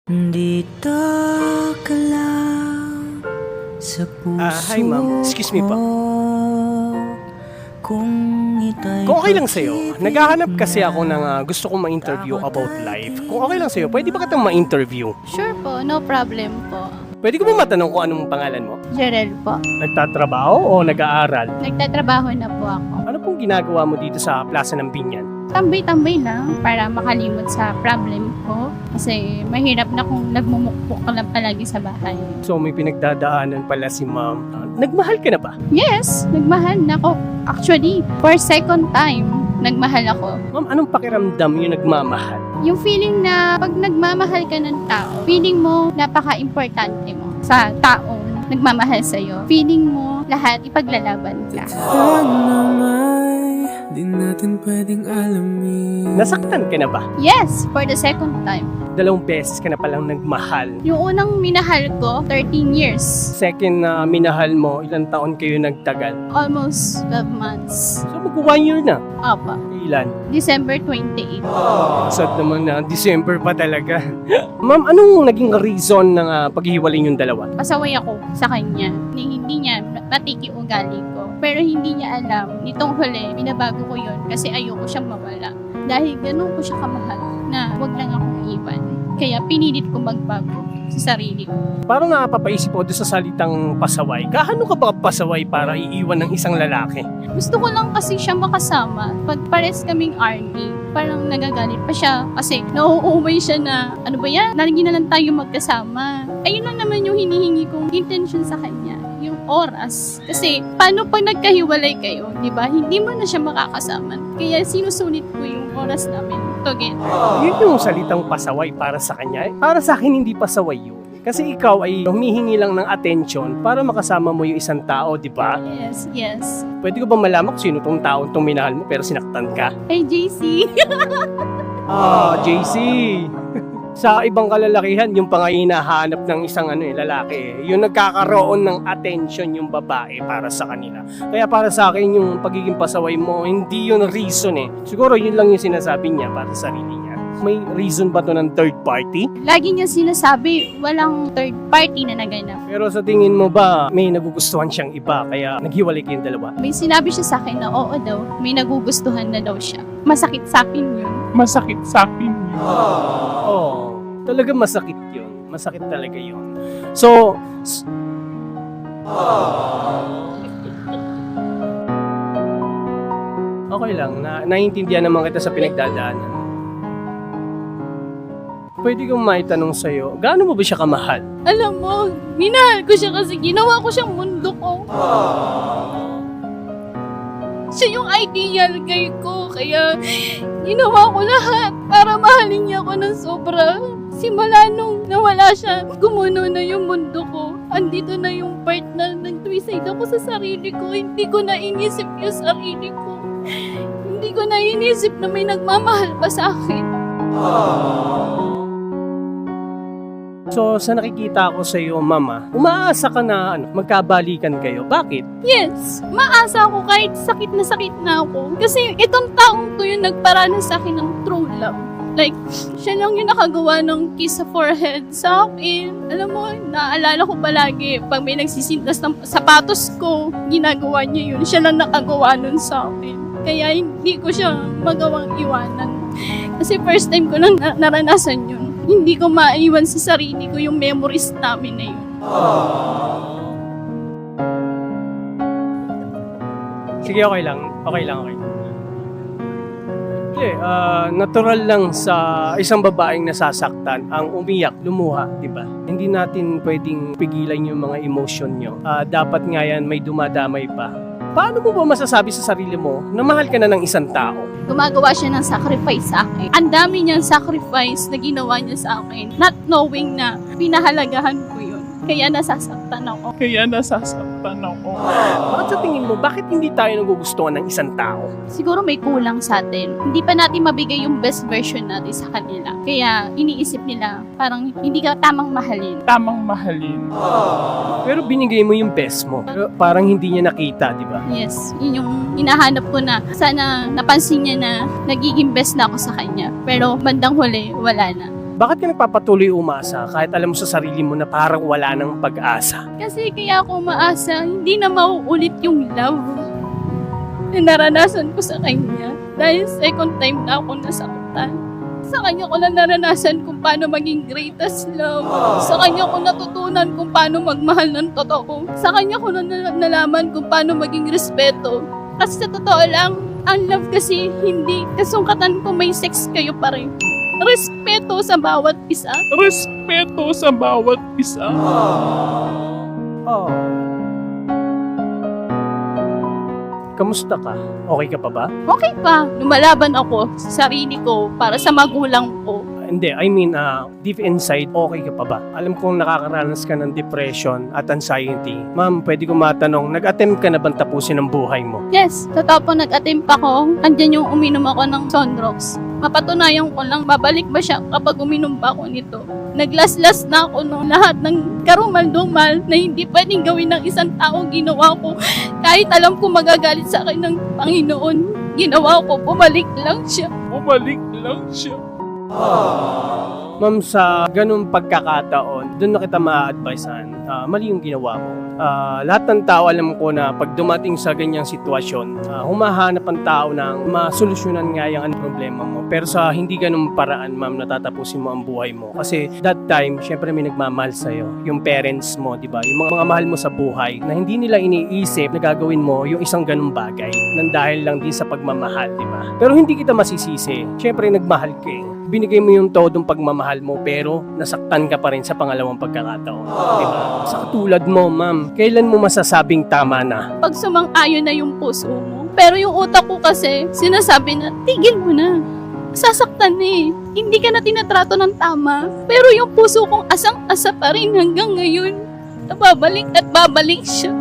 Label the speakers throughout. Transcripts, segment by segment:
Speaker 1: Dito ka lang sa puso
Speaker 2: Hi ma'am, excuse me po.
Speaker 1: Kung ita'y
Speaker 2: Kung okay lang sa'yo, naghahanap kasi ako ng gusto kong ma-interview about life. Kung okay lang sa'yo, pwede ba kitang ma-interview?
Speaker 3: Sure po, no problem po.
Speaker 2: Pwede ko ba matanong kung anong pangalan mo?
Speaker 3: Jerel po.
Speaker 2: Nagtatrabaho o nag-aaral?
Speaker 3: Nagtatrabaho na po ako.
Speaker 2: Ano pong ginagawa mo dito sa Plaza ng Binyan?
Speaker 3: Tambay-tambay lang para makalimot sa problem ko. Kasi mahirap na kung nagmumukpok ka lang palagi sa bahay.
Speaker 2: So may pinagdadaanan pala si ma'am. Nagmahal ka na ba?
Speaker 3: Yes, nagmahal na ako. Actually, for second time, nagmahal ako.
Speaker 2: Ma'am, anong pakiramdam yung nagmamahal?
Speaker 3: Yung feeling na pag nagmamahal ka ng tao, feeling mo napaka-importante mo sa taong nagmamahal sa'yo. Feeling mo lahat ipaglalaban ka.
Speaker 1: Di natin pwedeng alamin.
Speaker 2: Nasaktan ka na ba?
Speaker 3: Yes, for the second time.
Speaker 2: 2 beses ka na palang nagmahal.
Speaker 3: Yung unang minahal ko, 13 years.
Speaker 2: Second na minahal mo, ilang taon kayo nagtagal?
Speaker 3: Almost 12 months.
Speaker 2: So mag 1 year na.
Speaker 3: Apa,
Speaker 2: Ilan?
Speaker 3: December 28.
Speaker 2: Sad naman na, December pa talaga. Ma'am, anong naging reason ng paghihiwalay yung dalawa?
Speaker 3: Pasaway ako sa kanya. Hindi niya nakikiugali ko. Pero hindi niya alam, nitong huli, binabago ko yun kasi ayoko siyang mawala. Dahil ganun ko siya kamahal na wag lang akong iwan. Kaya pinilit ko magbago sa sarili ko.
Speaker 2: Parang napapaisip ko doon sa salitang pasaway. Gaano ka ba pasaway para iiwan ng isang lalaki?
Speaker 3: Gusto ko lang kasi siya makasama. Pag pares kaming army, parang nagagalit pa siya kasi nauumay siya na, ano ba yan? Lagi na lang tayo magkasama. Ayun lang naman yung hinihingi kong intention sa kanya. Yung oras. Kasi, paano pag nagkahiwalay kayo, di ba? Hindi mo na siya makakasama. Kaya sinusulit ko yung oras namin together.
Speaker 2: Yun yung salitang pasaway para sa kanya. Para sa akin, hindi pasaway yun. Kasi ikaw ay humihingi lang ng attention para makasama mo yung isang tao, di ba?
Speaker 3: Yes, yes.
Speaker 2: Pwede ko ba malaman kung sino tong tao tong minahal mo pero sinaktan ka?
Speaker 3: Hey, JC.
Speaker 2: JC! Sa ibang kalalakihan, yung pa nga hinahanap ng isang lalaki, yung nagkakaroon ng attention yung babae para sa kanila. Kaya para sa akin, yung pagiging pasaway mo, hindi yun reason eh. Siguro yun lang yung sinasabi niya para sa sarili niya. May reason ba to ng third party?
Speaker 3: Lagi niya sinasabi, walang third party na naganap.
Speaker 2: Pero sa tingin mo ba, may nagugustuhan siyang iba, kaya naghiwalay kayong dalawa?
Speaker 3: May sinabi siya sa akin na oo daw, may nagugustuhan na daw siya. Masakit sa akin yun.
Speaker 4: Masakit sa akin yun.
Speaker 2: Oo, talaga masakit yun. Masakit talaga yun. So, okay lang, naiintindihan naman kita sa pinagdadaanan. Pwede kong maitanong sa'yo, gaano mo ba siya kamahal?
Speaker 3: Alam mo, minahal ko siya kasi ginawa ko siyang mundo ko. Siya yung ideal guy ko, kaya ginawa ko lahat para mahalin niya ako ng sobra. Simula nung nawala siya, gumuno na yung mundo ko. Andito na yung part na nag-suicide ako sa sarili ko. Hindi ko na inisip yung sarili ko. Hindi ko na inisip na may nagmamahal pa sa akin.
Speaker 2: So, sa nakikita ko sa iyo, mama, umaasa ka na magkabalikan kayo. Bakit?
Speaker 3: Yes, maasa ako kahit sakit na ako. Kasi itong taong to yung nagparana sa akin ng true love. Like, siya lang yung nakagawa ng kiss sa forehead sa akin. Alam mo, naaalala ko palagi, pag may nagsisintas ng sapatos ko, ginagawa niya yun. Siya lang nakagawa nun sa akin. Kaya hindi ko siya magawang iwanan. Kasi first time ko lang naranasan yun. Hindi ko maiwan sa sarili ko yung memories namin na yun.
Speaker 2: Sige, okay lang. Okay lang. Natural lang sa isang babaeng nasasaktan ang umiyak, lumuha, di ba? Hindi natin pwedeng pigilan yung mga emotion nyo. Dapat nga yan may dumadamay pa. Paano mo ba masasabi sa sarili mo na mahal ka na ng isang tao?
Speaker 3: Gumagawa siya ng sacrifice sa akin. Ang dami niyang sacrifice na ginawa niya sa akin, not knowing na pinahalagahan ko yun. Kaya nasasaktan ako.
Speaker 2: Bakit sa tingin mo, bakit hindi tayo nagugustuhan ng isang tao?
Speaker 3: Siguro may kulang sa atin. Hindi pa natin mabigay yung best version natin sa kanila. Kaya iniisip nila, parang hindi ka tamang mahalin.
Speaker 4: Tamang mahalin.
Speaker 2: Pero binigay mo yung best mo. Pero parang hindi niya nakita, di ba?
Speaker 3: Yes, yun yung hinahanap ko na. Sana napansin niya na nagiging best na ako sa kanya. Pero bandang huli, wala na.
Speaker 2: Bakit ka nagpapatuloy umasa kahit alam mo sa sarili mo na parang wala nang pag-asa?
Speaker 3: Kasi kaya ako umaasa, hindi na mauulit yung love na naranasan ko sa kanya. Dahil second time na ako nasaktan. Sa kanya ko na naranasan kung paano maging greatest love. Sa kanya ko natutunan kung paano magmahal ng totoo. Sa kanya ko na nalaman kung paano maging respeto. Kasi sa totoo lang, ang love kasi hindi kasungkatan kung may sex kayo pa rin. Respeto sa bawat isa.
Speaker 4: Respeto sa bawat isa.
Speaker 2: Oh. Kamusta ka? Okay ka pa ba?
Speaker 3: Okay pa, lumalaban ako sa sarili ko para sa magulang ko.
Speaker 2: Hindi, I mean, deep inside, okay ka pa ba? Alam kong nakakaranas ka ng depression at anxiety. Ma'am, pwede ko matanong, nag-attempt ka na bang tapusin ang buhay mo?
Speaker 3: Yes, totoo po nag-attempt ako. Andyan yung uminom ako ng Sunrocks. Mapatunayan ko lang, babalik ba siya kapag uminom ba ako nito? Naglaslas na ako nung lahat ng karumal-dumal na hindi pwedeng gawin ng isang tao ginawa ko. Kahit alam ko magagalit sa akin ng Panginoon, ginawa ko, bumalik lang siya.
Speaker 4: Bumalik lang siya.
Speaker 2: Ma'am, sa ganung pagkakataon, doon na kita ma-advisean. Mali yung ginawa mo. Lahat ng tao alam ko na pag dumating sa ganyang sitwasyon, humahanap ang tao ng masolusyonan nga yung problema mo. Pero sa hindi ganung paraan, ma'am, natatapusin mo ang buhay mo. Kasi that time, syempre may nagmamahal sa'yo. Yung parents mo, di ba? Yung mga mahal mo sa buhay na hindi nila iniisip na gagawin mo yung isang ganung bagay nang dahil lang din sa pagmamahal, di ba? Pero hindi kita masisisi. Syempre nagmahal ka eh. Binigay mo yung todong pagmamahal mo pero nasaktan ka pa rin sa pangalawang pagkakataon. Diba? Sa katulad mo, ma'am, kailan mo masasabing tama na?
Speaker 3: Pag sumang-ayon na yung puso mo. Pero yung utak ko kasi, sinasabi na, tigil mo na. Sasaktan na eh. Hindi ka na tinatrato ng tama. Pero yung puso kong asang-asa pa rin hanggang ngayon. Babalik at babalik siya.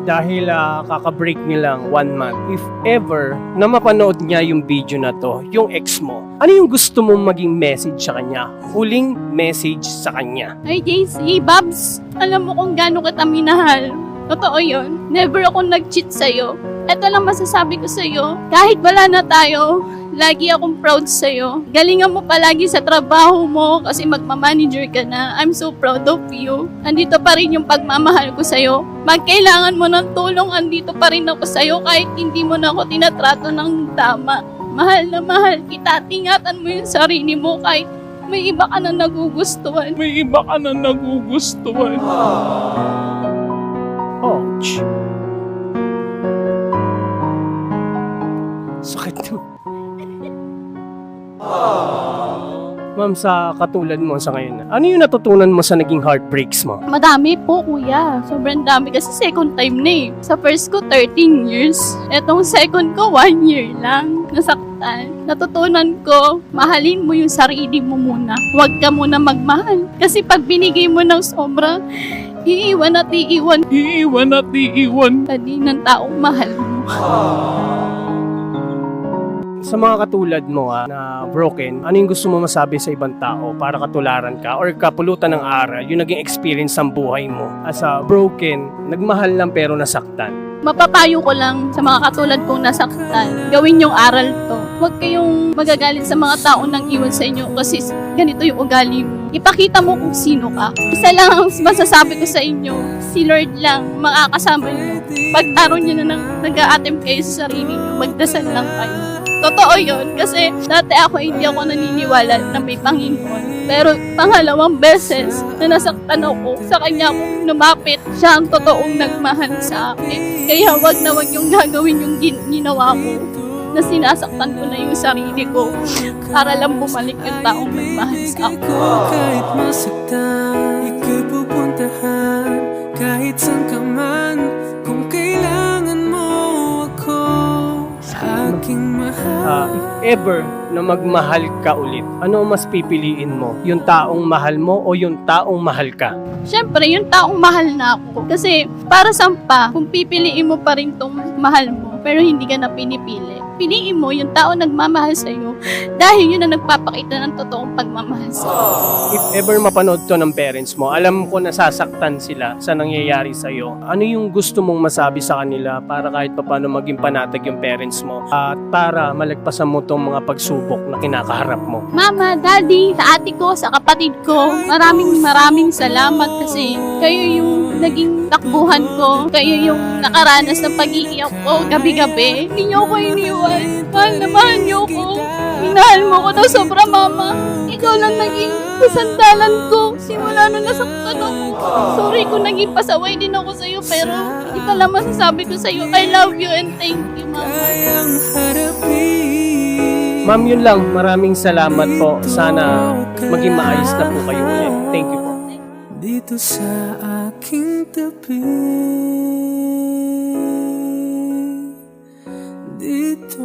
Speaker 2: Dahil kakabreak nilang 1 month, if ever na mapanood niya yung video na to, yung ex mo, ano yung gusto mong maging message sa kanya? Huling message sa kanya.
Speaker 3: Ay, JC, Babs, alam mo kung gaano kita minahal. Totoo yun. Never ako nag-cheat sa'yo. Ito lang masasabi ko sa'yo. Kahit wala na tayo, lagi akong proud sa'yo. Galingan mo palagi sa trabaho mo kasi magmamanager ka na. I'm so proud of you. Andito pa rin yung pagmamahal ko sa'yo. Magkailangan mo ng tulong, andito pa rin ako sa'yo kahit hindi mo na ako tinatrato ng tama. Mahal na mahal kita. Tingatan mo yung sarili mo kahit may iba ka na nagugustuhan.
Speaker 4: May iba ka na nagugustuhan.
Speaker 2: Ouch. Sakit to. Ma'am, sa katulad mo sa ngayon, ano yung natutunan mo sa naging heartbreaks mo?
Speaker 3: Madami po, kuya. Sobrang dami kasi second time na eh. Sa first ko, 13 years. Etong second ko, 1 year lang. Nasaktan. Natutunan ko, mahalin mo yung sarili mo muna. Huwag ka muna magmahal. Kasi pag binigay mo ng sobra, iiwan at iiwan
Speaker 4: Iiwan at iiwan.
Speaker 3: ka din ng taong mahal mo.
Speaker 2: Sa mga katulad mo na broken, ano yung gusto mo masabi sa ibang tao para katularan ka or kapulutan ng aral, yung naging experience ng buhay mo as a broken, nagmahal lang pero nasaktan?
Speaker 3: Mapapayo ko lang sa mga katulad kong nasaktan, gawin yung aral to. Huwag kayong magagalit sa mga taong nang iwan sa inyo kasi ganito yung ugali mo. Ipakita mo kung sino ka. Isa lang ang masasabi ko sa inyo, si Lord lang makakasama niyo. Pag-araw niyo na nag-a-attempt kayo sa sarili niyo, magdasal lang kayo. Totoo yun, kasi dati hindi ako naniniwala na may Panginoon. Pero pangalawang beses na nasaktan ako, sa kanya akong lumapit, siya ang totoong nagmahal sa akin. Kaya wag na wag yung gagawin yung ginawa ko, na sinasaktan ko na yung sarili ko para lang bumalik yung taong nagmahal sa akin.
Speaker 1: Kahit masaktan, ika'y pupuntahan. Kahit saan ka man, kung kailangan mo ako, aking mahal.
Speaker 2: If ever na magmahal ka ulit, ano mas pipiliin mo? Yung taong mahal mo o yung taong mahal ka?
Speaker 3: Siyempre, yung taong mahal na ako. Kasi para saan pa, kung pipiliin mo pa rin tong mahal mo, pero hindi ka na pinipili. piliin mo yung tao nagmamahal sa'yo dahil yun ang nagpapakita ng totoong pagmamahal sa'yo.
Speaker 2: If ever mapanood to ng parents mo, alam ko nasasaktan sila sa nangyayari sa'yo. Ano yung gusto mong masabi sa kanila para kahit paano maging panatag yung parents mo at para malagpasan mo tong mga pagsubok na kinakaharap mo?
Speaker 3: Mama, Daddy, sa ate ko, sa kapatid ko, maraming salamat kasi kayo yung naging takbuhan ko. Kayo yung nakaranas ng pag-iiyak ko gabi-gabi. Hindi niyo ako iniwan. Mahal na mahal niyo ko. Minahal mo ko na sobra, Mama. Ikaw lang naging kasandalan ko. Simula nung nasaktan ako. Sorry kung naging pasaway din ako sa'yo, pero ito lang masasabi ko sa'yo. I love you and thank you, Mama.
Speaker 1: Kayang harapin.
Speaker 2: Ma'am, yun lang. Maraming salamat po. Sana maging maayos na po kayo ulit. Thank you po.
Speaker 1: Dito sa aking tabi, dito